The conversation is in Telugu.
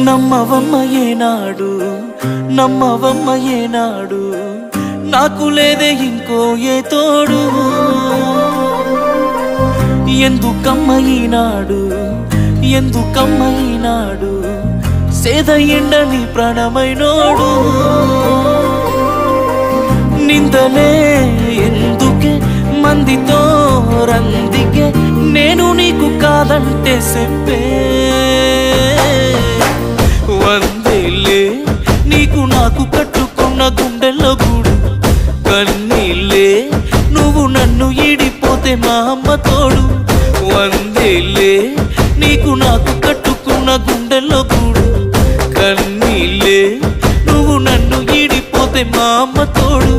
నమ్మవమ్మ ఏనాడు నమ్మవమ్మ ఏనాడు నాకు లేదే ఇంకో ఏ తోడు ఎందుకమ్మ ఈనాడు ఎందుకమ్మ ఈనాడు సేద ఎండని ప్రాణమైనోడు నిందలే ఎందుకే మందితో రందికే నేను నీకు కాదంటే చెప్పే వందేలే నీకు నాకు కట్టుకున్న గుండెల్లో గూడు కన్నీళ్ళే నువ్వు నన్ను ఈడిపోతే మా అమ్మ తోడు వందేలే నీకు నాకు కట్టుకున్న గుండెల్లో గూడు కన్నీళ్ళే నువ్వు నన్ను ఈడిపోతే మా అమ్మ తోడు